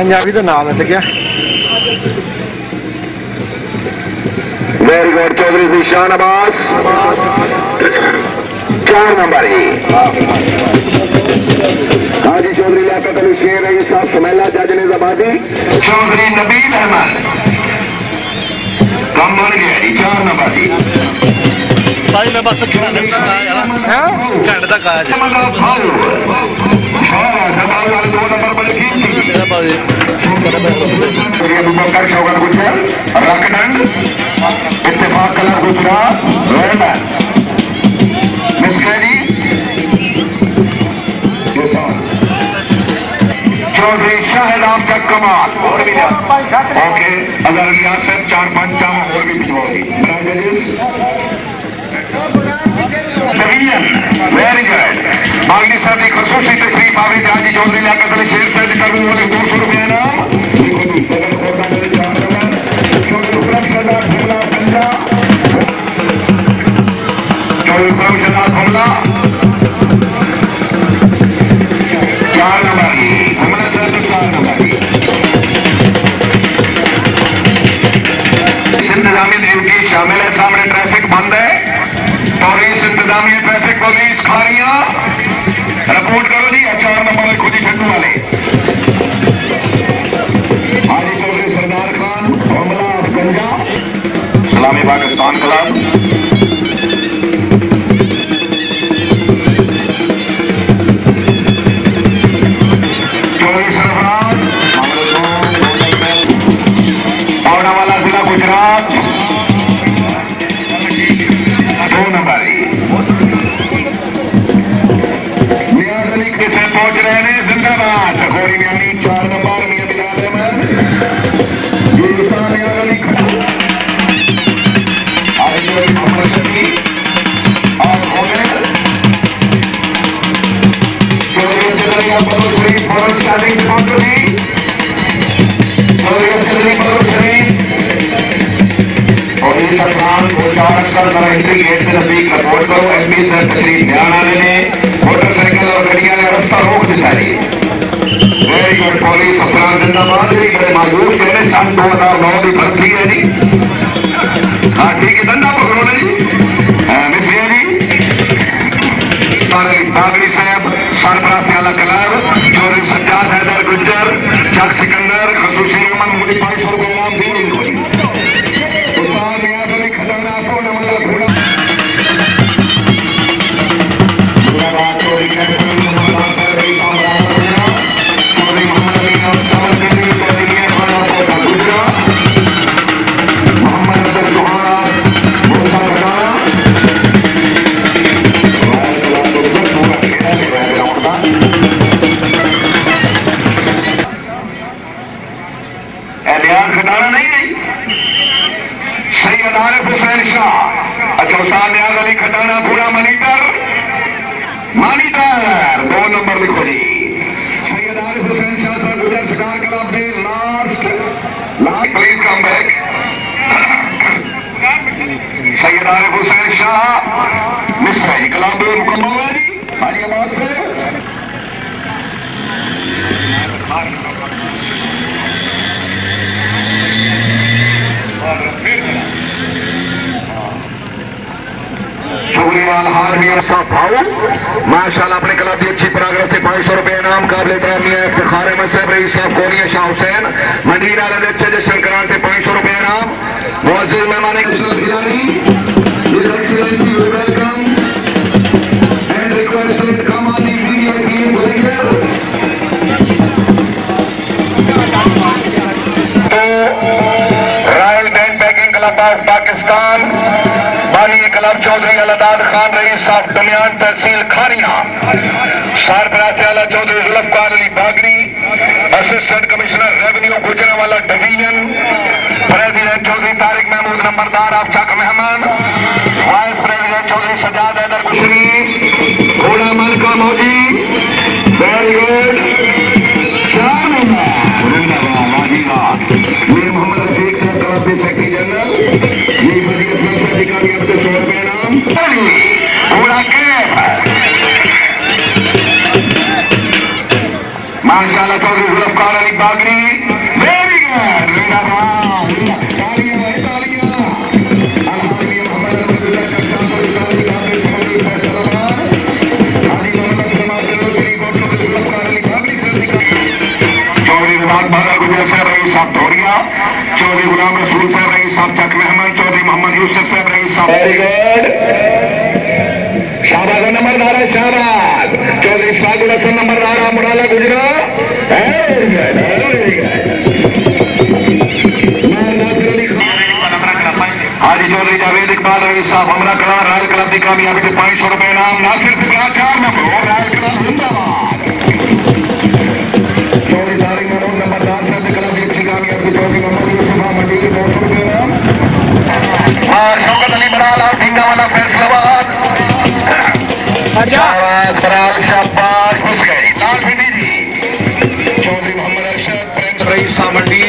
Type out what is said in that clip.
पंजाबी तो नाम है क्या? वेरी गुड चौधरी निशान अब्बास 4 नंबर ही हाजी चौधरी लियाकत अली शेर रही साहब सुमेला जज निज़ा बाजी चौधरी नबील अहमद कम बन गया जी 4 नंबर ही भाई मैं बस घंटे तक आया घंटे तक आया जी 2 नंबर पर इत्तेफाक कला गुजरात चौधरी शाहिद आपका कमाल ओके अगर रियासत 4-5 चाह और भी होगी वेरी गुड मांगनी साहब की खसूसी तशरीफ आवरी हाजी चौधरी लियाकत अली शेर साहब करने वाले 200 रुपये इनाम हमला 4 नंबर हमला सर 4 नंबर इंतजामी ड्यूटी शामिल है सामने ट्रैफिक बंद है और इस इंतजामी ट्रैफिक पुलिस खारियां रिपोर्ट करो जी 4 नंबर खुद ही ठंडू वाले हाजी चौधरी सरदार खान हमला गंजा सलामी पाकिस्तान क्लब गुजरात 2 नंबर से पहुंच रहे हैं जिंदाबाद घोड़ी म्यानी 4 नंबर मियां बिलाल अहमद मोहम्मद शफी और फौज स्टार्टिंग एंट्री गेट से नजदीक रिपोर्ट करो एमपी सर तशरीफ ध्यान आने में मोटरसाइकिल और गड्डियां ने रास्ता रोक दिया है वेरी गुड पुलिस अफसरान जिंदाबाद बड़े मायूस कहने सन 2009 की भर्ती है जी ठीक है, धंधा पकड़ो ना जी। मिस्रिया जी बागड़ी साहब सरपरास्ती वाला क्लब, चौधरी सज्जाद हैदर गुज्जर, चक सिकंदर, खसूसी रहमान, मुझे 500 रुपये इनाम दी नहीं कोई। उस्ताद नियाज़ अली खजाना आपको नमला घोड़ा खटाना नहीं है सैयद आरिफ हुसैन शाह। अच्छा उस्ताद नियाज़ अली खटाना पूरा मॉनिटर 2 नंबर लिखो जी। सैयद आरिफ हुसैन शाह सर गुजर स्टार क्लब में last please come back. Syed Arif Hussain Shah miss है क्लब में मुकम्मल है जी हमारी आवाज से। शुक्रिया माशाल्लाह अपने क्लब की अच्छी प्रोग्रेस से 500 रुपये इनाम काबिल इफ्तिखार अहमद साहब रईस साहब कोलिया शाह हुसैन मंडीर वाले अच्छे जश्न करार से 500 रुपये इनाम। मुअज़्ज़िज़ मेहमान royal bank backing club of Pakistan बानी क्लब चौधरी अलदाद खान रईस साहब दुनियान तहसील खारियां सरपरास्ती वाला Chaudhry Zulfiqar Ali Bagri assistant commissioner revenue Gujranwala division president Chaudhry Tariq Mahmood नंबरदार आप चक मेहमान वाइस प्रेसिडेंट चौधरी सजाद हैदर कुशरी घोड़ा मलका मोदी वेरी गुड मोहम्मद रफीक साहब क्लब के सेक्रेटरी जनरल ये बड़ी अधिकारी आपके 100 रुपये नाम पूरा कैफ माशाल्लाह चौधरी जुल्फकार अली बागड़ी वेरी गुड चौधरी गुलाम रसूल साहब रईस साहब चक मेहमान चौधरी मोहम्मद यूसुफ साहब रईस साहब वेरी गुड शाहबाज नंबरदार शाहबाज चौधरी सागुल हसन नंबरदार मुराला गुजरा हाजी चौधरी जावेद इकबाल रईस साहब हमरा क्लब रॉयल क्लब की कामयाबी से 500 रुपये इनाम नासिर से 4 नंबर रॉयल क्लब जिंदाबाद। चौधरी तारिक महमूद नंबरदार साहब की क्लब की अच्छी कामयाबी चौधरी मोहम्मद यूसुफ मंडी के 200 रुपये इनाम। शौकत अली बराल और डिंगा वाला फैसलाबाद शाबाश घुस गई लाल भिंडी जी चौधरी मोहम्मद अरशद प्रेम रईस साहब मंडी